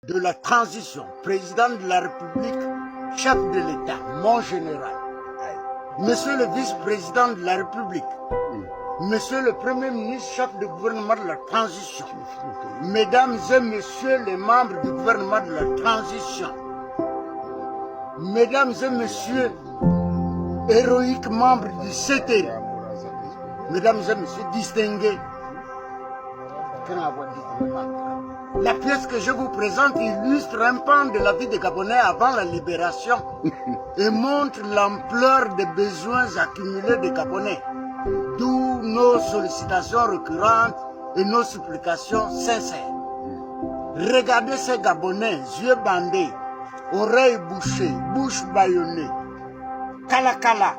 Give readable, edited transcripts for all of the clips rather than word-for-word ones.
de la transition, président de la République, chef de l'État, mon général, monsieur le vice-président de la République, monsieur le premier ministre, chef du gouvernement de la transition, mesdames et messieurs les membres du gouvernement de la transition, mesdames et messieurs, héroïques membres du CTR, mesdames et messieurs distingués, la pièce que je vous présente illustre un pan de la vie des Gabonais avant la libération et montre l'ampleur des besoins accumulés des Gabonais, d'où nos sollicitations récurrentes et nos supplications sincères. Regardez ces Gabonais, yeux bandés, oreilles bouchées, bouche bâillonnée, cala.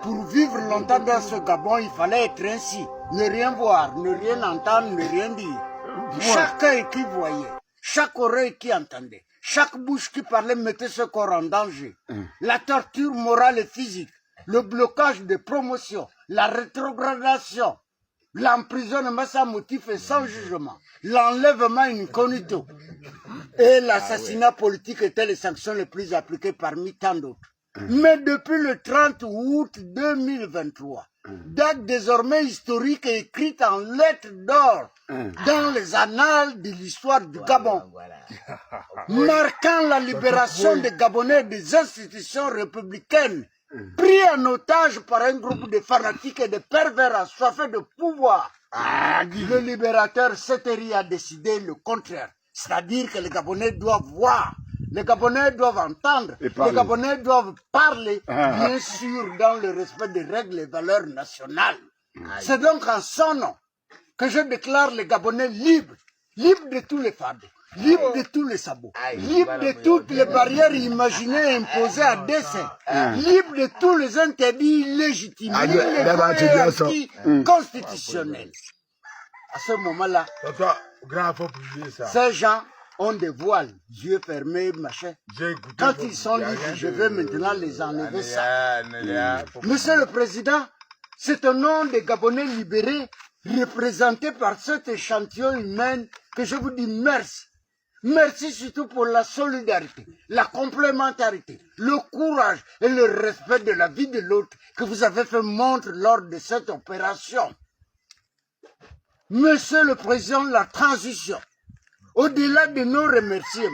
Pour vivre longtemps dans ce Gabon, il fallait être ainsi, ne rien voir, ne rien entendre, ne rien dire. Chaque œil qui voyait, chaque oreille qui entendait, chaque bouche qui parlait mettait ce corps en danger. La torture morale et physique, le blocage des promotions, la rétrogradation, l'emprisonnement sans motif et sans jugement, l'enlèvement incognito et l'assassinat politique étaient les sanctions les plus appliquées parmi tant d'autres. Mais depuis le 30 août 2023, date désormais historique et écrite en lettres d'or dans les annales de l'histoire du Gabon, marquant la libération des Gabonais et des institutions républicaines, pris en otage par un groupe de fanatiques et de pervers assoiffés de pouvoir. Le libérateur Seteri a décidé le contraire, c'est-à-dire que les Gabonais doivent voir. Les Gabonais doivent entendre, les Gabonais doivent parler, bien sûr, dans le respect des règles et valeurs nationales. C'est donc en son nom que je déclare les Gabonais libres, libres de tous les fardeaux, libres de tous les sabots, libres de toutes les barrières imaginées et imposées à dessein, libres de tous les interdits illégitimes, constitutionnels. À ce moment-là, ces gens ont des voiles, yeux fermés, machin. Quand ils sont libres, je vais maintenant les enlever ça. Monsieur le Président, c'est au nom des Gabonais libérés, représentés par cet échantillon humain, que je vous dis merci. Merci surtout pour la solidarité, la complémentarité, le courage et le respect de la vie de l'autre que vous avez fait montre lors de cette opération. Monsieur le Président de la transition, au-delà de nos remerciements,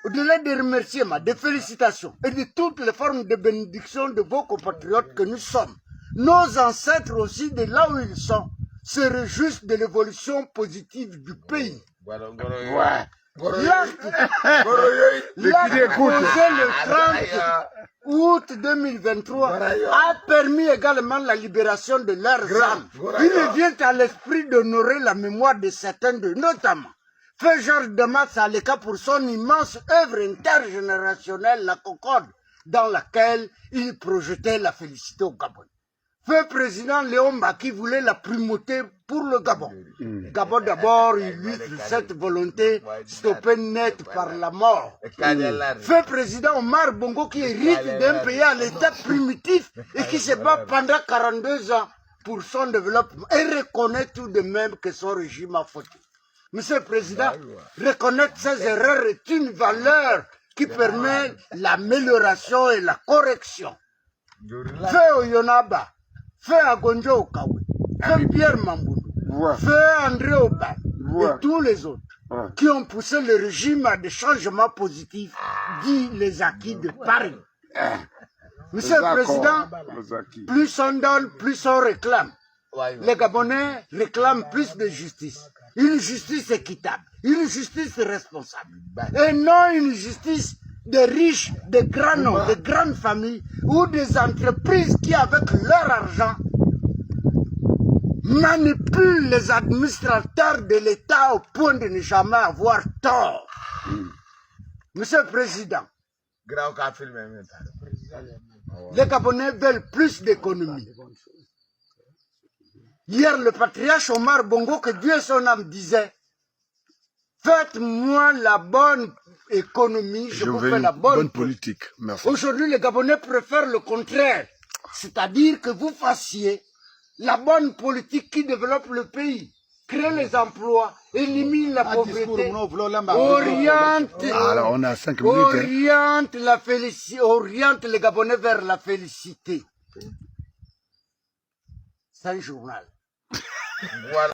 au-delà des remerciements, des félicitations et de toutes les formes de bénédiction de vos compatriotes que nous sommes, nos ancêtres aussi, de là où ils sont, se réjouissent de l'évolution positive du pays. L'acte posé le 30 août 2023 a permis également la libération de leurs âmes. Il me vient à l'esprit d'honorer la mémoire de certains d'eux, notamment Feu Georges Damas Aleka pour son immense œuvre intergénérationnelle, la Concorde, dans laquelle il projetait la félicité au Gabon. Feu président Léon Maki voulait la primauté pour le Gabon. Gabon d'abord illustre cette volonté stoppée net par la mort. Feu président Omar Bongo qui hérite d'un pays à l'état primitif et qui se bat pendant 42 ans pour son développement et reconnaît tout de même que son régime a fauté. Monsieur le Président, reconnaître ses erreurs est une valeur qui permet l'amélioration et la correction. Feu Oyonaba, Feu Agonjo Okawe, Feu Pierre Mamboundou, Feu André Oban et tous les autres qui ont poussé le régime à des changements positifs, dit les acquis de Paris. Monsieur le Président, plus on donne, plus on réclame. Les Gabonais réclament plus de justice. Une justice équitable, une justice responsable. Et non une justice de riches, de grands noms, de grandes familles ou des entreprises qui, avec leur argent, manipulent les administrateurs de l'État au point de ne jamais avoir tort. Monsieur le Président, les Gabonais veulent plus d'économie. Hier, le patriarche Omar Bongo, que Dieu et son âme disait, faites-moi la bonne économie, je vous fais la bonne politique. Aujourd'hui, les Gabonais préfèrent le contraire, c'est-à-dire que vous fassiez la bonne politique qui développe le pays. crée les emplois, élimine la pauvreté, oriente, Alors, on a 5 minutes. Oriente les Gabonais vers la félicité. C'est un journal. Voilà.